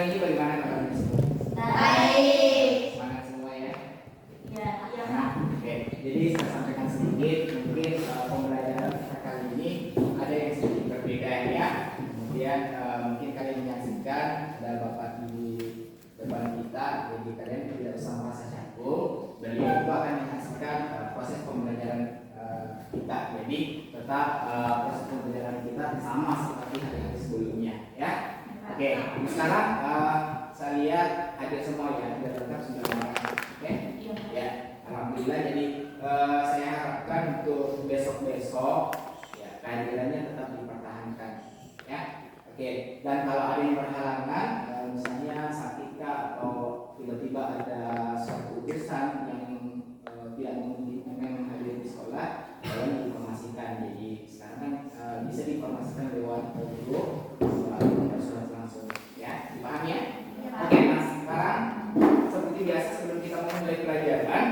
hari ini bagaimana kabarnya semua? Baik. Semangat semua ya? Iya. Nah, oke. Jadi saya sampaikan sedikit, mungkin pembelajaran kita kali ini ada yang sedikit berbeda ya. Kemudian mungkin kalian menyaksikan ada bapak di depan kita, jadi kalian tidak usah merasa canggung. Beliau itu akan menyaksikan proses pembelajaran kita. Jadi tetap proses pembelajaran kita sama seperti hari-hari sebelumnya ya. Oke, sekarang saya lihat hadir semua ya, sudah lengkap sudah lengkap. Oke, ya, alhamdulillah. Jadi saya harapkan untuk besok-besok ya kehadirannya tetap dipertahankan ya. Oke, dan kalau ada yang berhalangan, misalnya sakit atau tiba-tiba ada suatu urusan yang tidak memungkinkan hadir di sekolah, kalian diinformasikan. Jadi sekarang bisa diinformasikan lewat audio. Langsung ya, dipahami ya? Oke, nah sekarang seperti biasa sebelum kita memulai pelajaran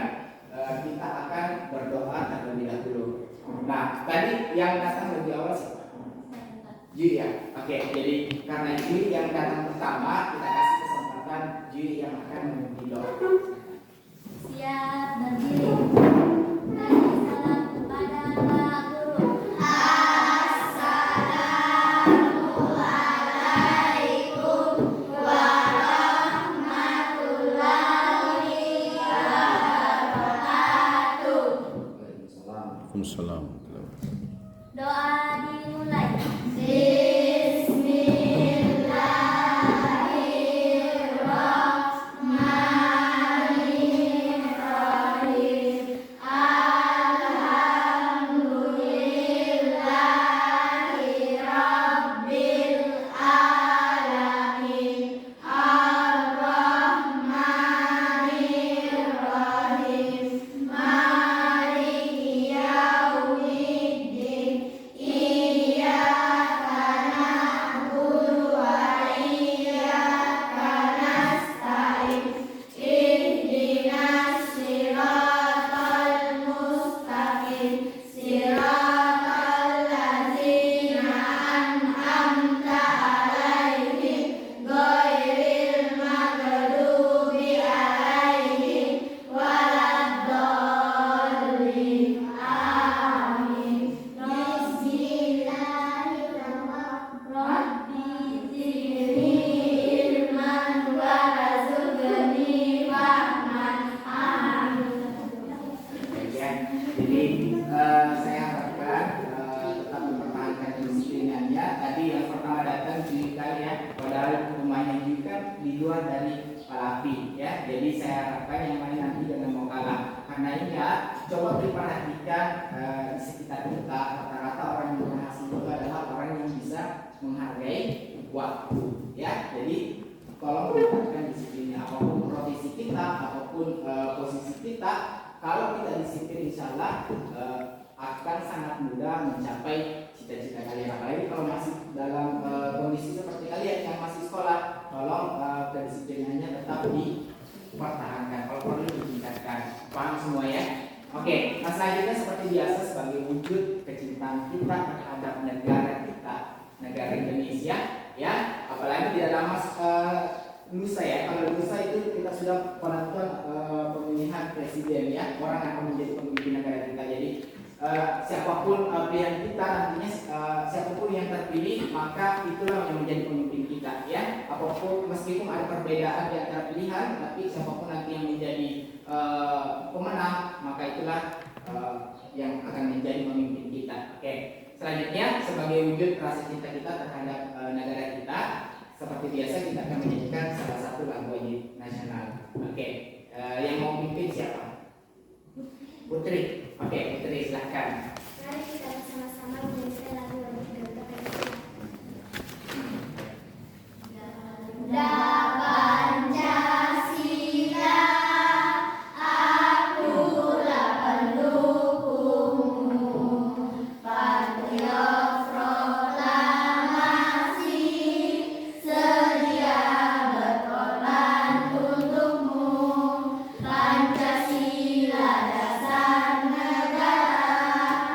kita akan berdoa terlebih dahulu. Nah, tadi yang datang lebih awal siapa? Jui ya? Oke, jadi karena Jui yang datang pertama, kita kasih kesempatan Jui yang akan memimpin doa. Siap, berdiri. Kasih salam kepada Pak Guru. Waalaikumsalam. Doa dimulai. Saya harapkan tetap mempertahankan kedisiplinannya. Tadi yang pertama datang Jui kalian, padahal rumahnya juga di luar dari Palapi ya. Jadi saya harapkan yang lain nanti jangan mau kalah. Karena ini ya, coba diperhatikan di sekitar kita, rata-rata orang yang berhasil itu adalah orang yang bisa menghargai waktu ya. Jadi tolong perhatikan disiplinnya, apapun profesi kita, apapun posisi kita. Kalau kita disiplin, insya Allah akan sangat mudah mencapai cita-cita kalian. Apalagi kalau masih dalam kondisi seperti kalian yang masih sekolah, tolong kedisiplinannya tetap dipertahankan. Kalau perlu ditingkatkan. Paham semua ya? Oke, nah selanjutnya seperti biasa sebagai wujud kecintaan kita terhadap negara kita, negara Indonesia, ya. Apalagi di dalam lusa ya. Kalau lusa itu kita sudah penentuan pemilihan presiden ya, orang yang akan menjadi pemimpin negara kita. Jadi siapapun pilihan kita nantinya, siapapun yang terpilih maka itulah yang menjadi pemimpin kita ya. Apapun meskipun ada perbedaan di antara pilihan, tapi siapapun nanti yang menjadi pemenang maka itulah yang akan menjadi pemimpin kita. Oke. Selanjutnya sebagai wujud rasa cinta kita terhadap negara kita, seperti biasa kita akan menyanyikan salah satu lagu wajib nasional. Oke, yang mau pimpin siapa? Putri. Oke, Putri silahkan. Mari kita bersama-sama menyanyikan lagu wajib kita nasional. Pancasila dasar negara.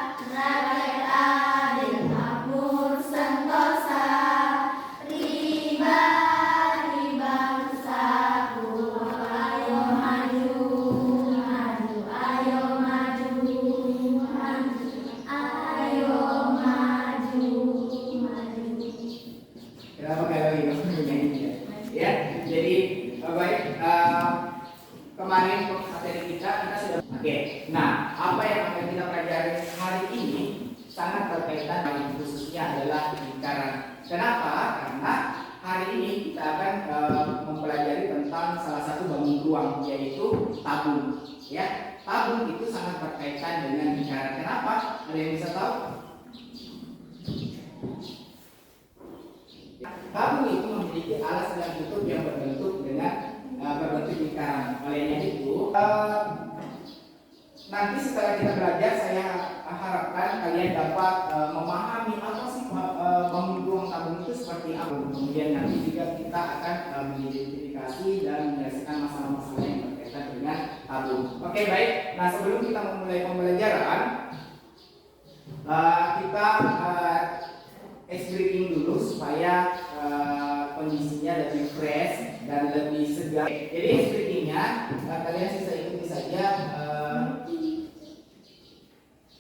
pegawai ini ya. Jadi baik, kemarin materi kita sudah oke. Nah, apa yang akan kita pelajari hari ini sangat berkaitan dengan khususnya adalah lingkaran. Kenapa? Karena hari ini kita akan mempelajari tentang salah satu bangun ruang, yaitu tabung. Ya, tabung itu sangat berkaitan dengan lingkaran. Kenapa? Ada yang bisa tahu? Tabung itu memiliki alas dan tutup yang berbentuk lingkaran. Olehnya itu, nanti setelah kita belajar, saya harapkan kalian dapat memahami apa sih bangun ruang tabung itu seperti apa. Kemudian nanti juga kita akan mengidentifikasi dan menyelesaikan masalah-masalah yang berkaitan dengan tabung. Oke, baik. Nah, sebelum kita memulai pembelajaran, kita ice breaking dulu supaya kondisinya lebih fresh dan lebih segar. Jadi ice breakingnya kalian sisa ikuti saja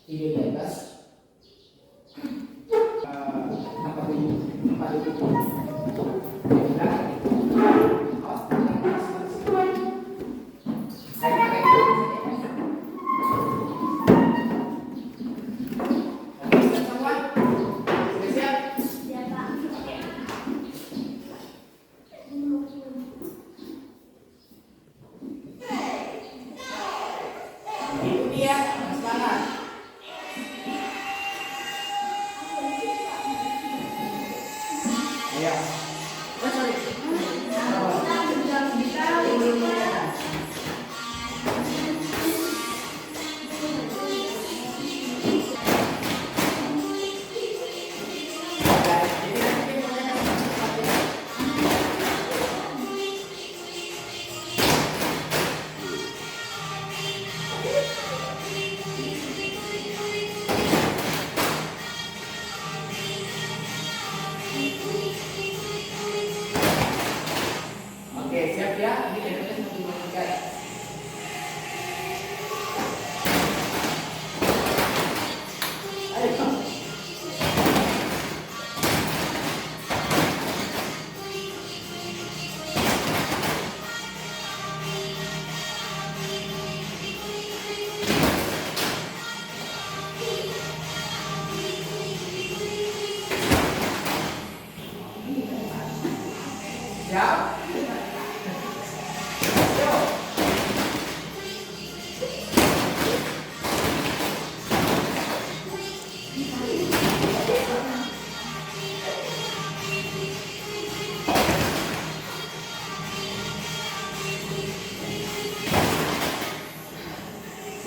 video di atas. Tempat duduk. Oke, siap ya. Ini jadinya 1, 2, 3 ya. Ayo. Siap?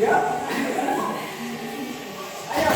Siap? Ayo.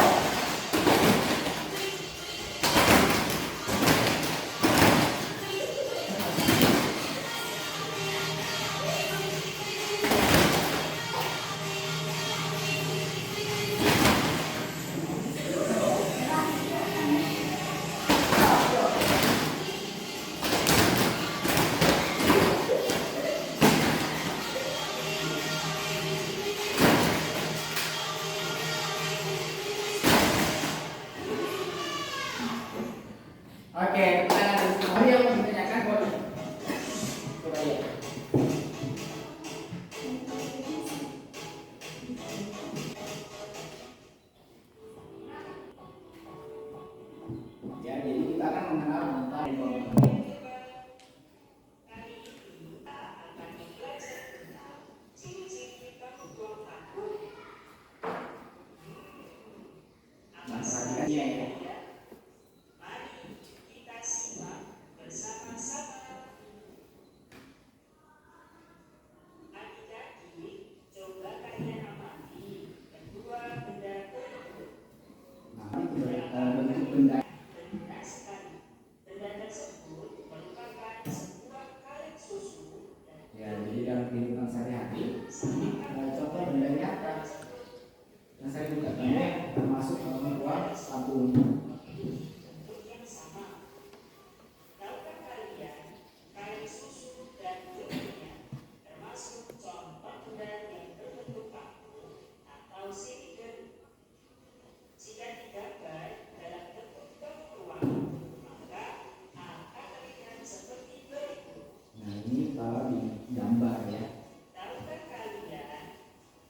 gambar ya. Tahukah kalian,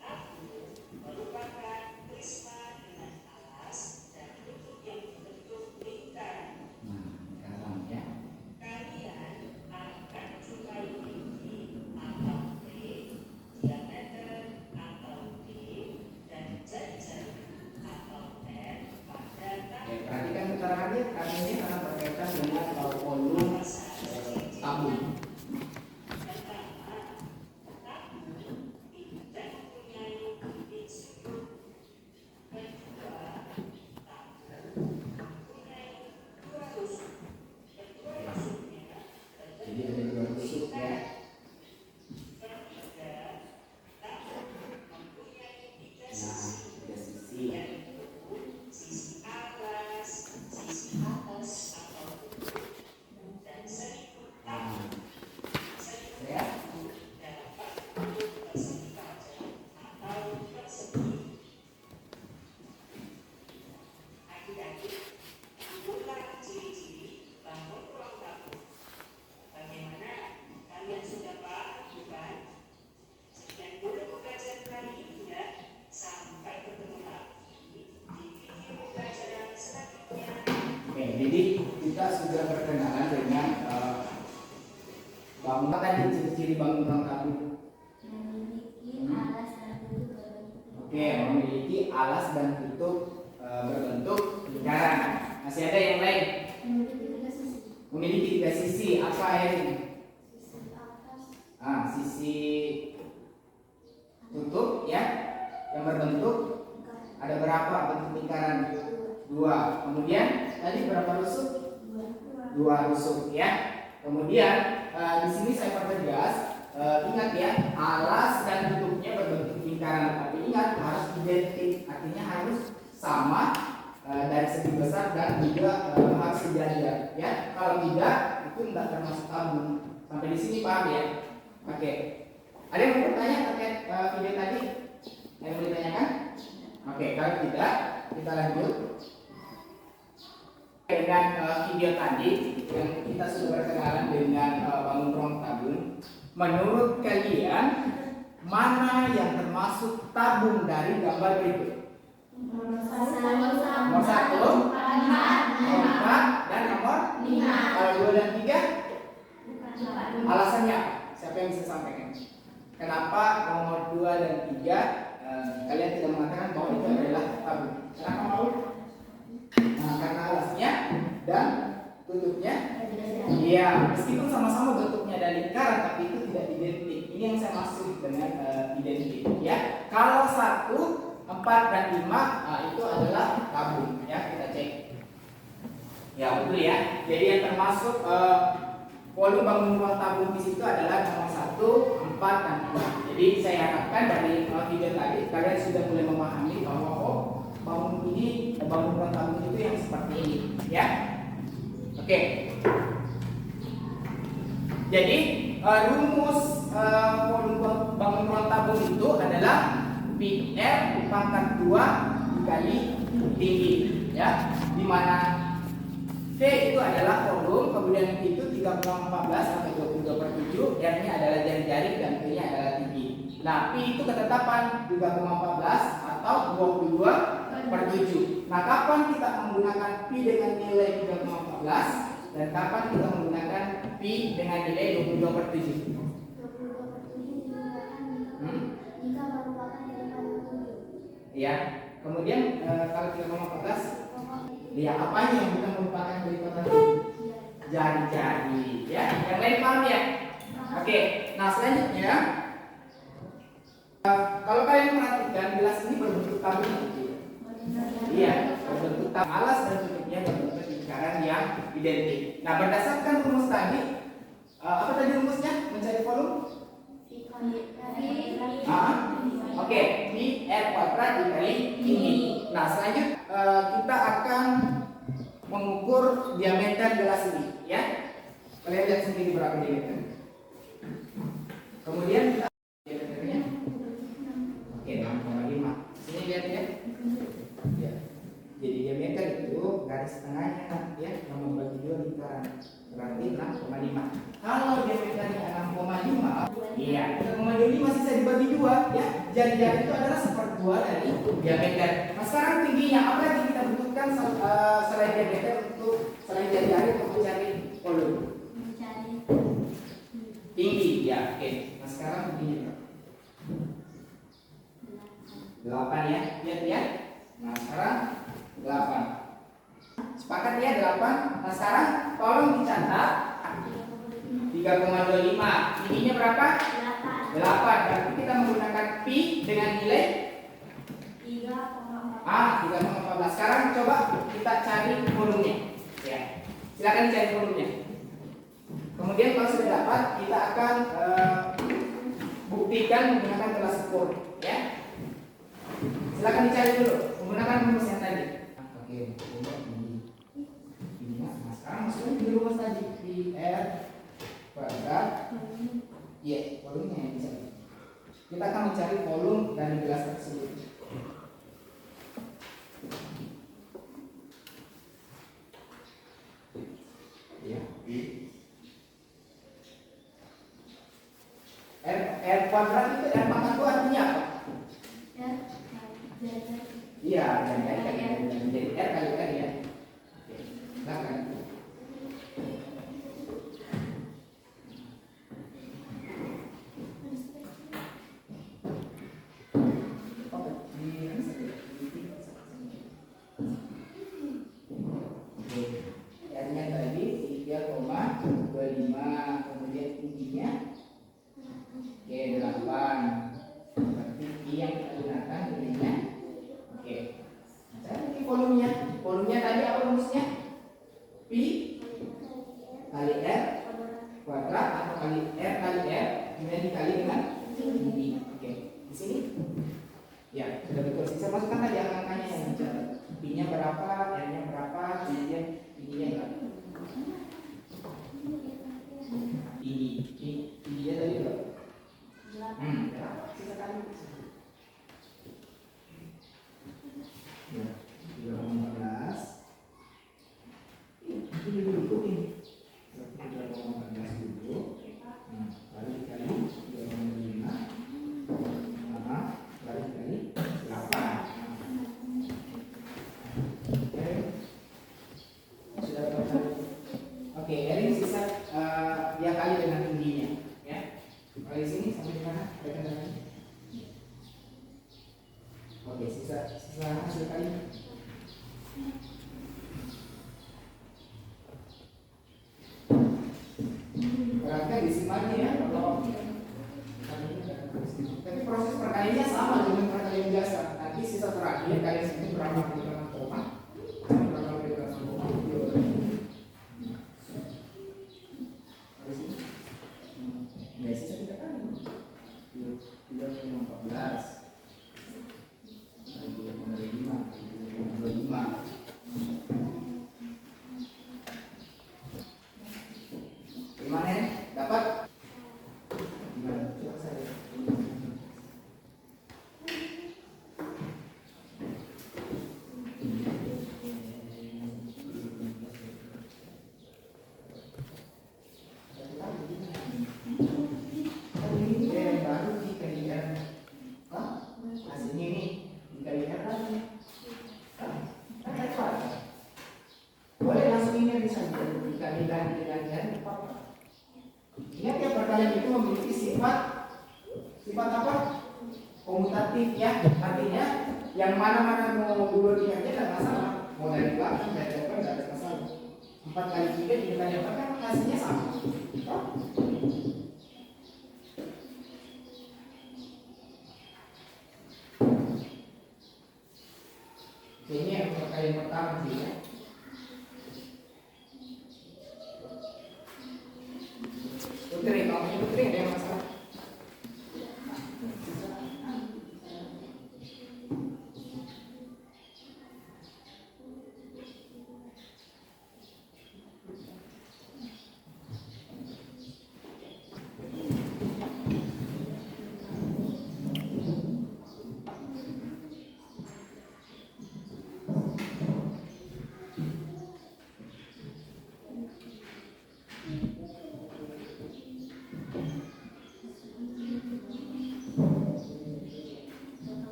tabung merupakan prisma dengan alas dan tutup yang berbentuk lingkaran. Nah, sekarang ya. Kalian akan jumpai tinggi atau T, diameter atau D, dan jari-jari atau N pada Oke, perhatikan keterangannya karena ini sangat berkaitan dengan volume tabung. Jadi ada dua tusuk ya. Nah, tiga sisi. sisi atas, sisi atas atau dan seliput Nah, seliput ya. dapat persegi kaca atau persegi. Adik-adik, itulah ciri-ciri bangun ruang tabung. Bagaimana? Kalian sudah paham bukan? Sekian dulu pembelajaran kali ini ya. Sampai bertemu lagi di video pembelajaran selanjutnya. Oke, jadi kita sudah berkenalan dengan bangun tadi ciri-ciri bangun ruang tabung. Memiliki alas dan tutup berbentuk Oke, memiliki alas dan tutup berbentuk lingkaran. Masih ada yang lain? memiliki tiga sisi. Memiliki tiga sisi. Apa ini? Sisi atas, Sisi tutup ya, yang berbentuk lingkaran. ada berapa bentuk lingkaran? Dua. Kemudian tadi berapa rusuk? Dua rusuk ya. Kemudian di sini saya pertegas, ingat ya, alas dan tutupnya berbentuk lingkaran. Tapi ingat harus identik, artinya harus sama dari segi besar dan juga harus sejajar ya. Kalau tidak itu tidak termasuk tabung. Sampai di sini paham ya? Oke. Ada yang mau bertanya terkait video tadi? Yang mau ditanyakan? Oke, kalau tidak kita lanjut dengan video tadi yang kita sudah berkenalan dengan bangun ruang tabung. Menurut kalian mana yang termasuk tabung dari gambar berikut? Nomor 1, nomor 4, dan nomor 5. Kalau 2 dan 3, alasannya apa? Siapa yang bisa sampaikan? Kenapa nomor 2 dan 3 kalian tidak mengatakan bahwa itu adalah tabung? Kenapa mau? Nah, karena alasnya dan tutupnya, iya, meskipun sama-sama bentuknya dari lingkaran, tapi itu tidak identik. Ini yang saya maksud dengan identik, ya. Kalau 1, 4 dan 5 itu adalah tabung, ya. Kita cek. Ya betul ya. Jadi yang termasuk volume bangun ruang tabung di situ adalah nomor 1, 4 dan 5. Jadi saya harapkan dari video tadi kalian sudah mulai memahami bahwa bangun ruang tabung itu yang seperti ini, ya. Oke. Jadi rumus volume bangun ruang tabung itu adalah PR pangkat 2 dikali tinggi, ya. Di mana T itu adalah volume, kemudian itu 3,14 sampai 22/7, R-nya adalah jari-jari dan P-nya adalah tinggi. Nah, P itu ketetapan 3,14 atau 22/7. Nah, kapan kita menggunakan P dengan nilai 3,14 dan kapan kita menggunakan P dengan nilai 22/7? 22/7 jika merupakan nilai 7. Ya. Kemudian kalau 3,14, lihat apanya yang bukan merupakan kelipatan jari-jari, ya. Yang lain paham ya? Oke. Nah, selanjutnya kalau kalian perhatikan gelas ini berbentuk tabung. Iya, berbentuk tabung. Alas dan tutupnya berbentuk lingkaran yang identik. Nah, berdasarkan rumus tadi, apa tadi rumusnya? Mencari volume? Oke, Pi R kuadrat dikali tinggi. Nah, selanjutnya kita akan mengukur diameter gelas ini, ya. Kalian lihat sendiri berapa diameter. Kemudian kita diameternya, oke, 6,5. Sini lihat ya. Ya. Jadi diameter itu garis tengahnya, ya, yang membagi dua lingkaran, berarti 6,5. Kalau diameternya 6,5, Iya, 3,25 sisa dibagi 2 ya. Jari-jari itu adalah 1/4 dari diameter. Nah sekarang tingginya apa lagi kita butuhkan selain diameter untuk selain jari-jari untuk mencari volume? Mencari Tinggi, ya. Oke. Nah sekarang tingginya berapa? 8 ya. Lihat. Nah sekarang 8. Sepakat ya 8. Nah sekarang tolong dicatat 3,25. Tingginya berapa? 8. Berarti kita menggunakan pi dengan nilai 3,14. Sekarang coba kita cari volumenya. Ya. Silakan cari volumenya. Kemudian kalau sudah dapat, kita akan buktikan menggunakan gelas ukur, ya. Silakan dicari dulu menggunakan rumus yang tadi. Oke, ini. Nah, sekarang masukkan di rumus tadi pi r kuadrat. Iya, volumenya yang dicari. Kita akan mencari volume dari gelas tersebut. Ya, R kuadrat itu R pangkat 2 artinya apa? Iya, jadi R kali R ya. Oke, silakan. R-nya tadi 3,25, kemudian tingginya oke 8. Berarti I yang kita gunakan nilainya oke. Nah, cari volumenya. Volumenya tadi apa rumusnya? Pi kali R kuadrat atau kali R kali R kemudian dikali dengan tinggi. Oke, di sini ya sudah betul. Saya masukkan tadi angka-angkanya yang dicatat. Pi-nya berapa, R-nya berapa, kemudian tingginya berapa. Tingginya tadi berapa? Sisa kali. Ya, 3,14. Ini dulu ini. 3,14 dulu. Nah, lalu dikali 3,5. Lalu dikali 8. Oke. Sudah berapa? Oke, ini sisa dia kali dengan tingginya, ya. Kalau di sini sampai di mana? Oke, sisa hasil kali. Berarti di sini lagi ya kalau tapi proses perkaliannya sama dengan perkalian biasa. Nanti sisa terakhir kalian sini berapa kali dengan koma? Berapa kali dengan koma? Ya sisa 3 kali. 3,14. 3,5. Gimana ya? Dapat? Gimana? Coba saya. Boleh langsung ini bisa dikali-kali dengan apa? Ingat ya perkalian itu memiliki sifat apa? Komutatif ya. Artinya yang mana-mana mau dua dikerjakan tidak masalah. Mau dari belakang dari depan tidak ada masalah. 4 kali 3 kali 4 kan hasilnya sama. Ini yang perkalian pertama sih ya. Putri, kalau ini Putri ada yang masalah?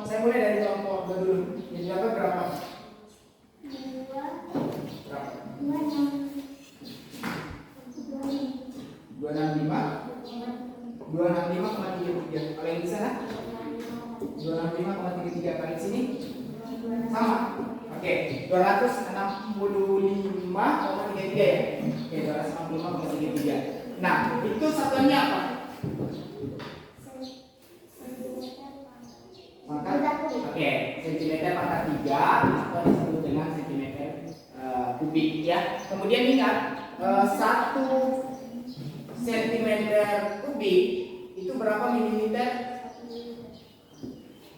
saya mulai dari kelompok 2 dulu. Yang didapat berapa? 265,33. Kalau yang di sana 265,33 kali sini sama. Oke, 265,33 ya. Oke, 265,33. Nah, itu satuannya apa? Oke, sentimeter pangkat 3 atau disebut dengan sentimeter kubik ya. Kemudian ingat 1 sentimeter kubik itu berapa mililiter?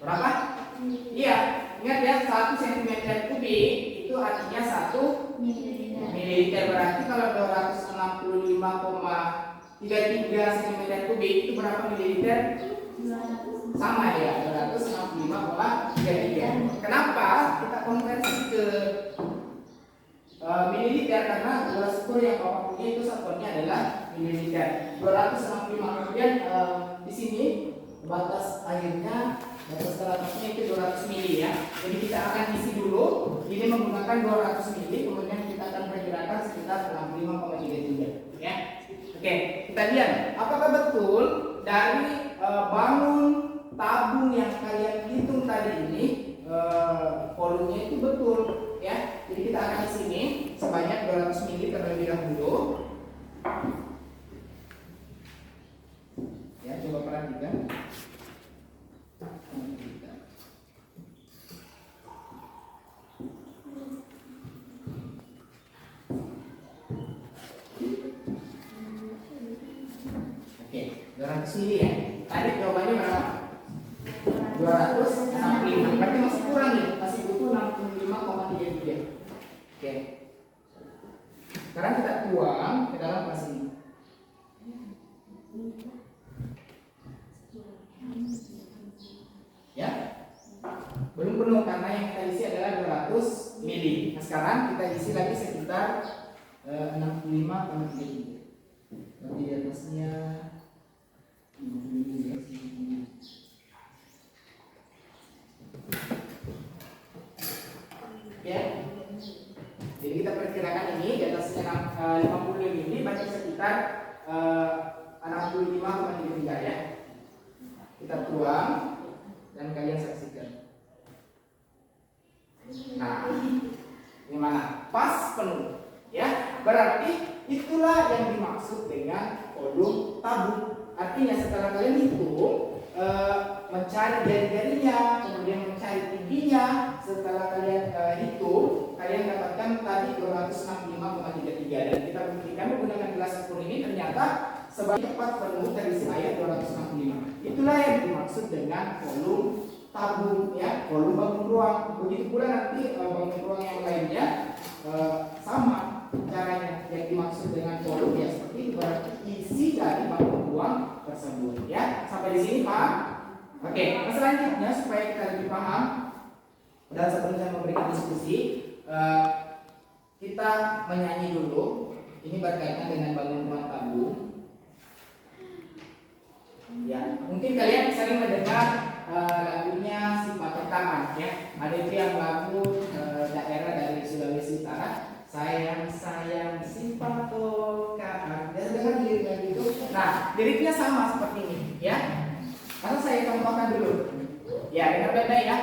Berapa? Iya, ingat ya, 1 sentimeter kubik itu artinya 1 mililiter. Berarti kalau 265,33 sentimeter kubik itu berapa mililiter? Sama ya, 265,33. Kenapa kita konversi ke mililiter? Karena gelas ukur yang Bapak punya itu satuannya adalah mililiter. 265. Kemudian di sini batas airnya, batas teratasnya itu 200 mili ya. Jadi kita akan isi dulu. Ini menggunakan 200 mili. Kemudian kita akan perkirakan sekitar 65,33 ya. Oke, kita lihat apakah betul dari bangun tabung yang kalian hitung tadi ini volumenya itu betul ya. Jadi kita akan di sini sebanyak 200 ml terlebih dahulu. Ya, coba perhatikan. Oke, 200 ml ya. Tadi jawabannya berapa? 265. Berarti masih kurang nih, masih butuh 65,33. Oke. Sekarang kita tuang ke dalam gelas ini. Ya. Belum penuh karena yang kita isi adalah 200 mili. Nah, sekarang kita isi lagi sekitar 65,33. Berarti di atasnya 50 ya. Jadi kita perkirakan ini di atasnya 50 mili berarti sekitar 65,33 ya. Kita tuang dan kalian saksikan. Nah, gimana? Pas penuh ya. Berarti itulah yang dimaksud dengan volume tabung. Artinya setelah kalian hitung mencari jari-jarinya, kemudian mencari tingginya, setelah kalian hitung, kalian dapatkan tadi 265,33 dan kita buktikan menggunakan gelas ukur ini ternyata sebanyak tepat penuh terisi air 265. Itulah yang dimaksud dengan volume tabung ya, volume bangun ruang. Begitu pula nanti bangun ruang yang lainnya sama caranya. Yang dimaksud dengan volume ya seperti itu, berarti isi dari bangun ruang tersebut ya. Sampai di sini paham? Oke, selanjutnya supaya kita lebih paham dan sebelum saya memberikan diskusi, kita menyanyi dulu. Ini berkaitan dengan bangun ruang tabung. Ya, mungkin kalian sering mendengar lagunya Si Patok Tangan ya. Ada itu yang lagu daerah dari Sulawesi Utara. Sayang sayang si Patok Tangan. Ya, dengar liriknya gitu. Nah, liriknya sama seperti ini ya. Masa saya contohkan dulu. Ya, dengar baik-baik ya.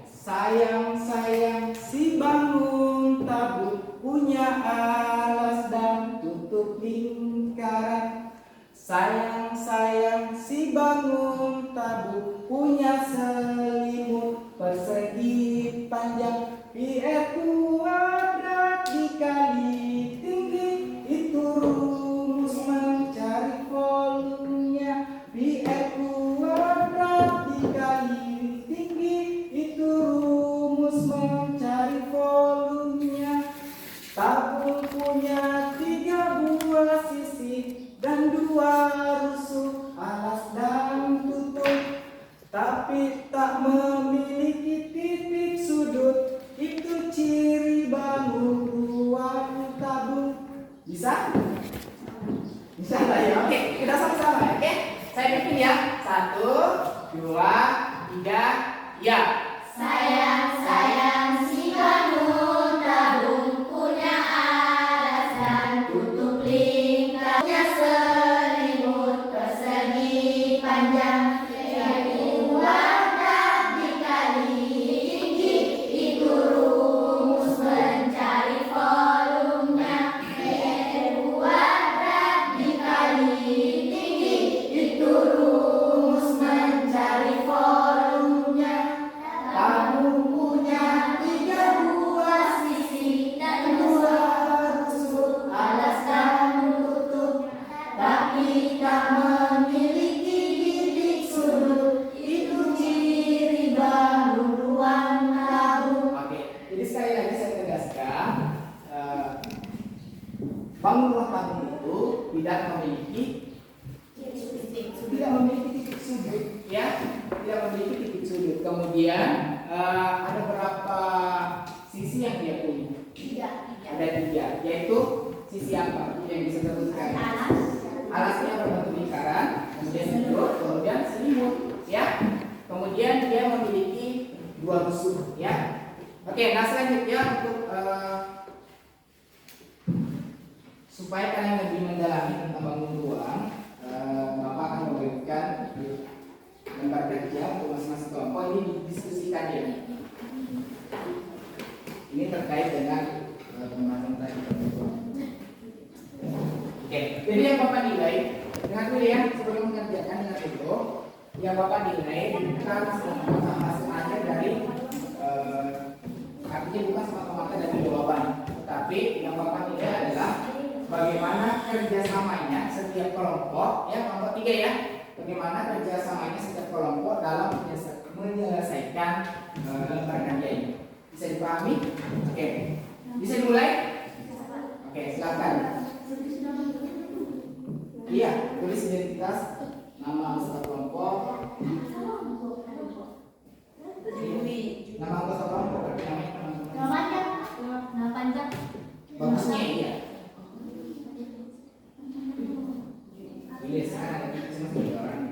Sayang sayang si bangun tabung punya alas dan tutup lingkaran. Sayang sayang si bangun tabung punya selimut persegi panjang. Pi kuadrat dikali tinggi itu rumus mencari volumenya. Pi kuadrat dikali tinggi itu rumus mencari volumenya. Tabung punya 3 buah sisi dan 2 rusuk alas dan tutup, tapi tak memiliki titik sudut. Itu ciri bangun ruang tabung. Bisa? Bisa lah ya. Oke, kita sama-sama. Oke, saya bikin ya. 1, 2, 3. Ya. Sayang-sayang si bangun tabung punya alas dan tutup lingkar punya selimut persegi panjang jadi wadah dikali tinggi itu rumus mencari volumenya wadah dikali tinggi itu rumus mencari volumenya. Tabung punya 3 buah sisi dan 2 tusuk alas dan tutup, tapi tak memiliki bilik sudut. Itu ciri bangun ruang tabung. Oke, jadi sekali lagi saya tegaskan, bangun ruang tabung itu tidak memiliki titik sudut, ya, tidak memiliki titik sudut. Kemudian ada berapa sisi yang dia punya? Ada 3, yaitu sisi apa yang bisa disebutkan? Alasnya berbentuk lingkaran, kemudian sudut, kemudian selimut, ya. Kemudian dia memiliki 2 tusuk, ya. Oke, nah selanjutnya untuk supaya kalian lebih mendalami tentang bangun ruang, Bapak akan memberikan lembar kerja untuk masing-masing kelompok. Ini didiskusikan ya. Ini terkait dengan pembahasan tadi. Oke, jadi yang Bapak nilai dengan dulu ya, sebelum mengerjakan dengan itu, yang Bapak nilai bukan semata-mata dari artinya bukan semata-mata dari jawaban, tetapi yang Bapak nilai adalah bagaimana kerjasamanya setiap kelompok, ya kelompok 3 ya, bagaimana kerjasamanya setiap kelompok dalam menyelesaikan lembar kerja ini. Bisa dipahami? Oke, bisa dimulai? Oke, silakan. Iya, tulis identitas, nama anggota kelompok. Nama anggota kelompok berarti namanya Nama panjang. bagusnya iya. Tulis sekarang ada masing-masing orang.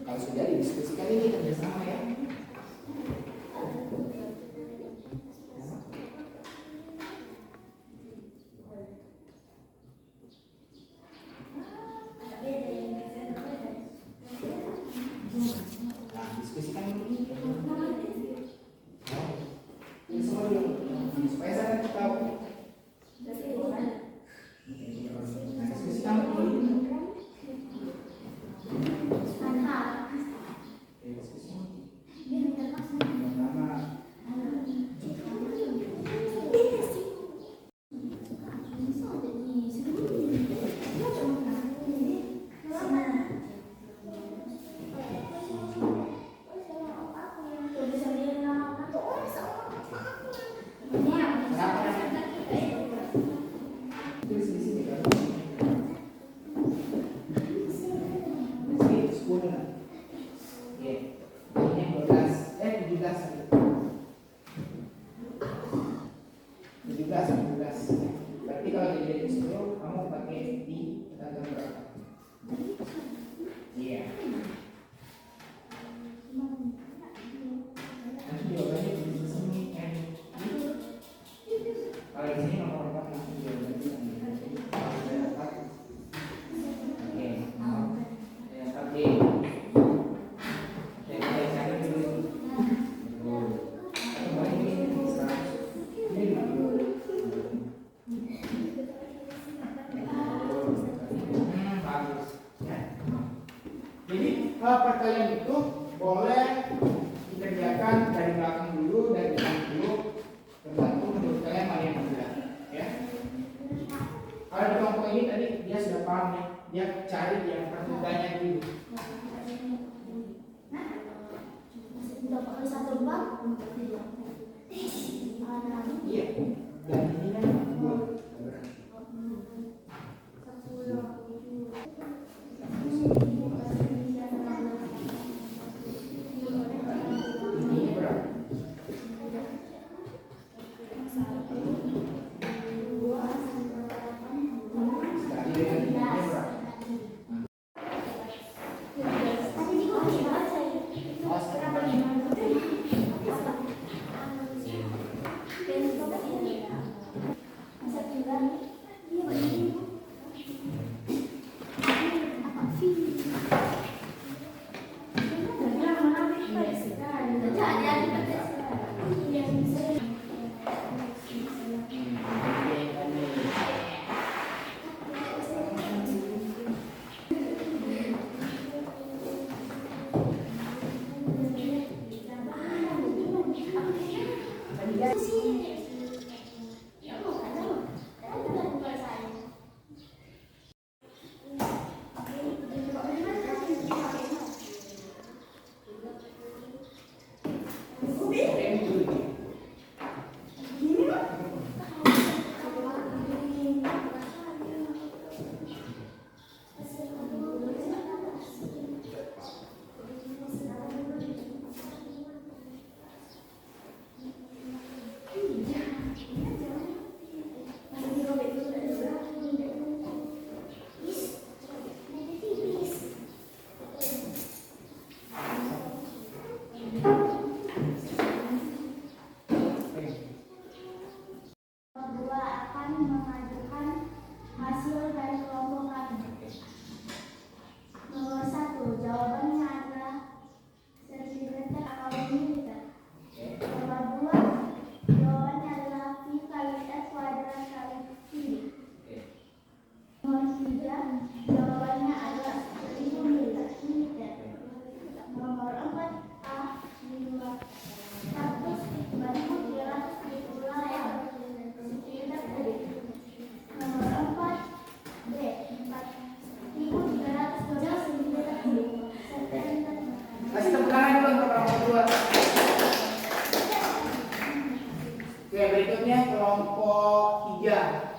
Kalau sudah didiskusikan ini kerjasama ya. Nah, diskusikan ini. Ini semua dulu supaya saya tahu. Nah, diskusikan ini. Tulis di sini kan. Ini 10 nah. Oke. Ini 12, 17 tadi. 17. Berarti kalau jadi 10, kamu pakai di tanggal berapa? Iya. Nanti jawabannya di sini N. Kalau di sini nomor 4 nanti jawabannya di sini. Kalau sudah dapat. Oke. Yang tadi. Oke, kita cari dulu. Kembali ini 100. Ini 50. Bagus. Ya. Jadi perkalian itu boleh dikerjakan dari belakang dulu, dari depan dulu, tergantung menurut kalian mana yang mudah. Ya. Kalau di kelompok ini tadi dia sudah paham nih, dia cari yang permudahnya dulu. Iya. Dan ini kan dua. Ini berapa? Sekali dengan ini. coba. Oke, berikutnya kelompok 3.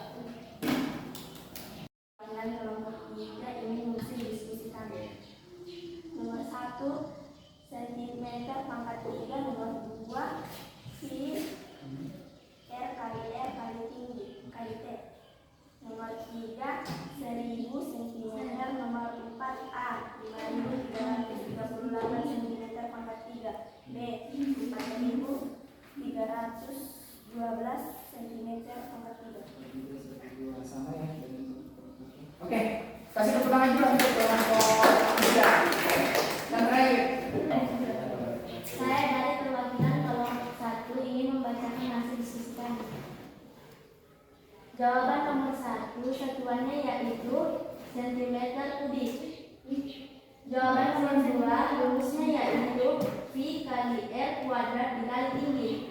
Dengan kelompok 3 ini mesti diskusikan. Nomor 1 cm pangkat 3, nomor 2 pi R kali tinggi kali T. Nomor 3 1000 cm, nomor 4 A 5338 cm pangkat 3, B 4312 cm pangkat 3. Sama ya. Oke, kasih tepuk tangan dulu untuk kelompok 3. Dan terakhir. Saya dari perwakilan kelompok 1 ingin membacakan hasil diskusikan. Jawaban nomor 1, satuannya yaitu cm kubik. Jawaban nomor 2, rumusnya yaitu pi kali R kuadrat dikali tinggi.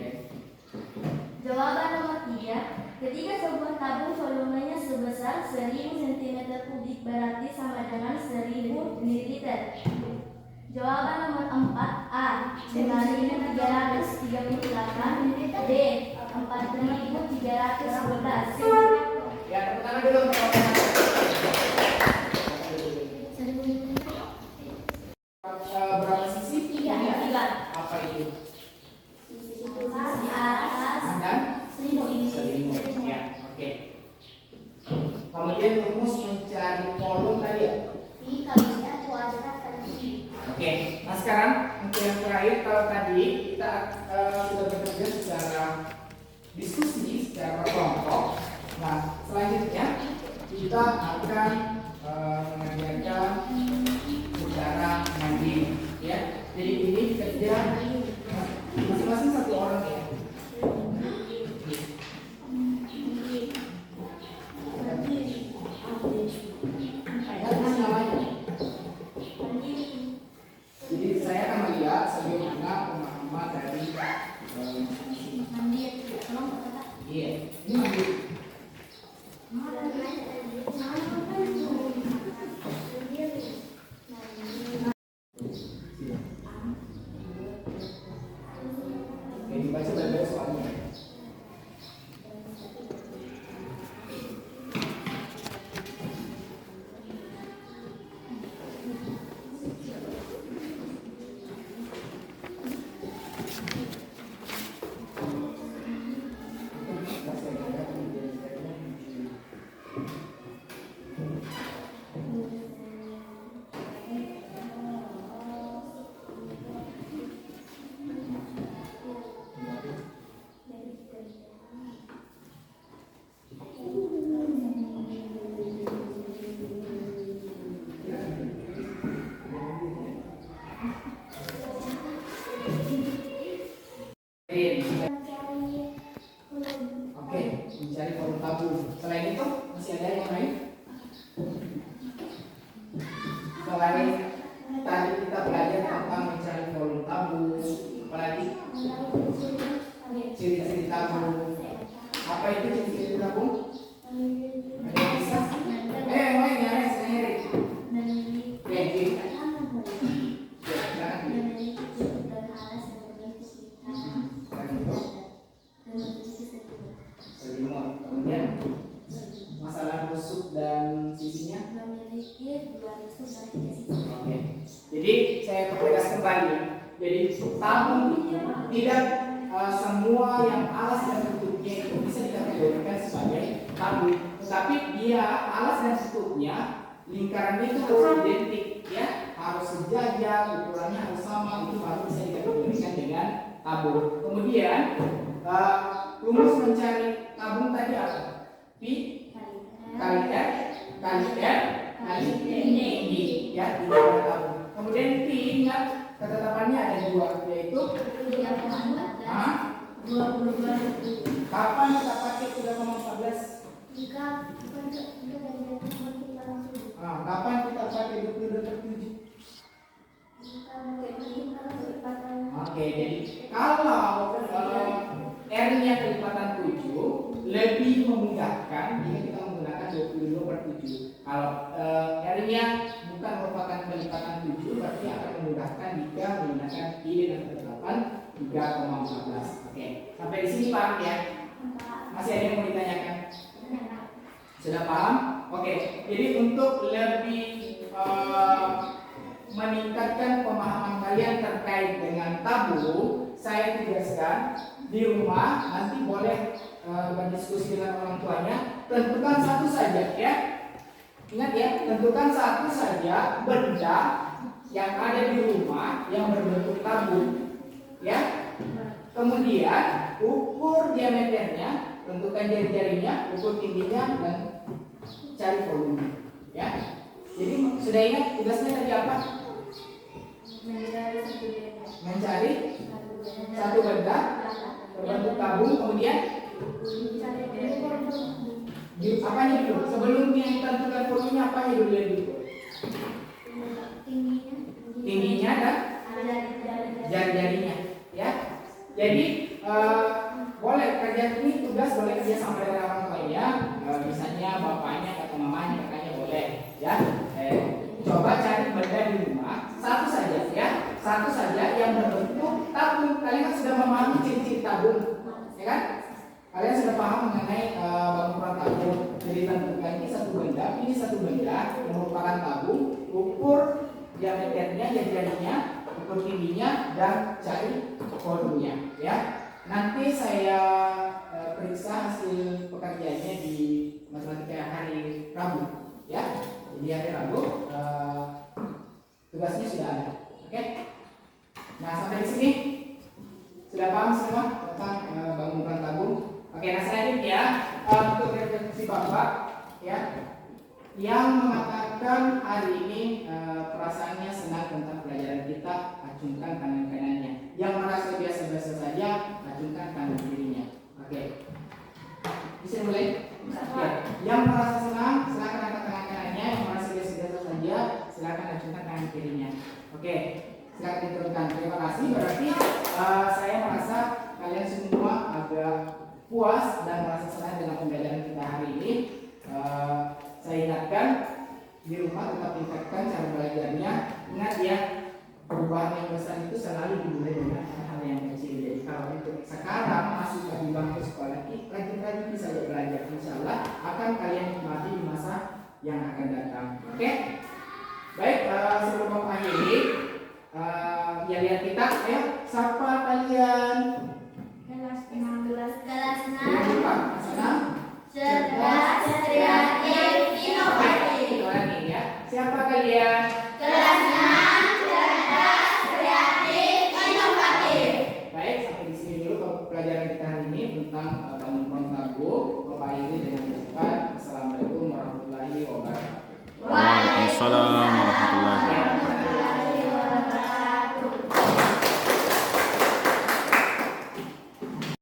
Jawaban nomor 3, ketika sebuah tabung volumenya sebesar 1000 cm kubik berarti sama dengan 1000 ml. Jawaban nomor 4, A 5338, B 4312. Ya, tepuk tangan dulu untuk kelompok 1. Berapa sisi? 3. Apa itu? Sisi atas Dan selimut. ya, oke. Kemudian rumus mencari volume tadi ya. Pi kali R kuadrat kali tinggi. Oke, nah sekarang untuk yang terakhir, kalau tadi kita sudah bekerja secara diskusi, secara berkelompok. Nah, selanjutnya kita akan mengerjakan secara mandiri, ya. Jadi ini kerja masing-masing satu orang ya. Jadi saya akan melihat bagaimana pemahaman dari iya, ini mandiri. Oke, dibaca baik-baik soalnya. Oke, mencari volume tabung. Selain itu masih ada yang lain? Selain tadi kita belajar tentang mencari volume tabung, apalagi ciri-ciri tabung. Apa itu ciri-ciri tabung? Ada yang bisa? Yang lain ya, saya nyari. Oke, selimut. Kemudian masalah rusuk dan sisinya memiliki 2 rusuk dan 3 sisi. oke. Jadi saya pertegas kembali. Jadi tabung tidak semua yang alas dan tutupnya itu bisa dikategorikan sebagai tabung. Tetapi dia alas dan tutupnya lingkarannya itu harus identik, ya, harus sejajar, ukurannya harus sama, itu baru bisa dikategorikan dengan tabung. Kemudian rumus mencari tabung tadi apa? Pi kali R kali tinggi, ya, tidak ada tabung. Kemudian pi, ingat ketetapannya ada 2, yaitu 22. kapan kita pakai 3,14? Jika Kapan kita pakai 22/7? Oke, jadi kalau R-nya kelipatan 7 lebih memudahkan jika kita menggunakan 22/7. Kalau R-nya bukan merupakan pelipatan 7, berarti akan memudahkan jika menggunakan I dengan ketetapan 3,14. Oke, sampai di sini paham ya? Masih ada yang mau ditanyakan? Sudah paham? Oke, jadi untuk lebih meningkatkan pemahaman kalian terkait dengan tabung, saya tugaskan di rumah nanti boleh berdiskusi dengan orang tuanya. Tentukan satu saja ya. Ingat ya, tentukan satu saja benda yang ada di rumah yang berbentuk tabung. Ya. Kemudian ukur diameternya, tentukan jari-jarinya, ukur tingginya dan cari volume. Ya. Jadi sudah ingat tugasnya tadi apa? Mencari satu benda berbentuk tabung, kemudian apanya dulu? Sebelumnya ditentukan volumenya apanya dulu yang diukur? Tingginya dan jari-jarinya. Ya. Jadi boleh kerja ini tugas boleh kerja sama dengan orang tuanya, misalnya bapaknya atau mamanya, kakaknya boleh. Ya. Coba cari benda di rumah satu saja ya, satu saja yang berbentuk tabung. Kalian kan sudah memahami ciri-ciri tabung, ya kan? Kalian sudah paham mengenai bangunan tabung. Jadi tentukan ini satu benda yang merupakan tabung, ukur diameternya, jari-jarinya, ukur tingginya dan cari volumenya. Ya, nanti saya periksa hasil pekerjaannya di matematika hari Rabu. Ya, jadi hari Rabu tugasnya sudah ada. Oke? Nah, sampai di sini sudah paham semua tentang bangunan tabung. Oke, nah selanjutnya ya, untuk refleksi Bapak ya, yang mengatakan hari ini perasaannya senang tentang pelajaran kita, acungkan tangan kanannya. Yang merasa biasa-biasa saja, acungkan tangan kirinya. Oke. Bisa mulai? Ya. Yang merasa senang, silakan angkat tangan kanannya. Yang merasa biasa-biasa saja, silakan acungkan tangan kirinya. Oke, silakan diteruskan. Terima kasih. Berarti saya merasa kalian semua agak puas dan merasa senang dengan pembelajaran kita hari ini. Saya ingatkan di rumah tetap tingkatkan cara belajarnya. Ingat ya, perubahan yang besar itu selalu dimulai dengan hal yang kecil. Jadi kalau itu sekarang masih di bangku sekolah, rajin-rajin bisa belajar. Insya Allah akan kalian nikmati di masa yang akan datang. Oke? Baik, sebelum mengakhiri, ya lihat kita ya, sapa kalian. Kelas 6. Cerdas, kreatif, inovatif. Itu lagi ya. Siapa kalian? Kelas 6, cerdas, kreatif, inovatif. Baik, sampai di sini dulu pelajaran kita hari ini tentang bangun tabung. Bapak ini dengan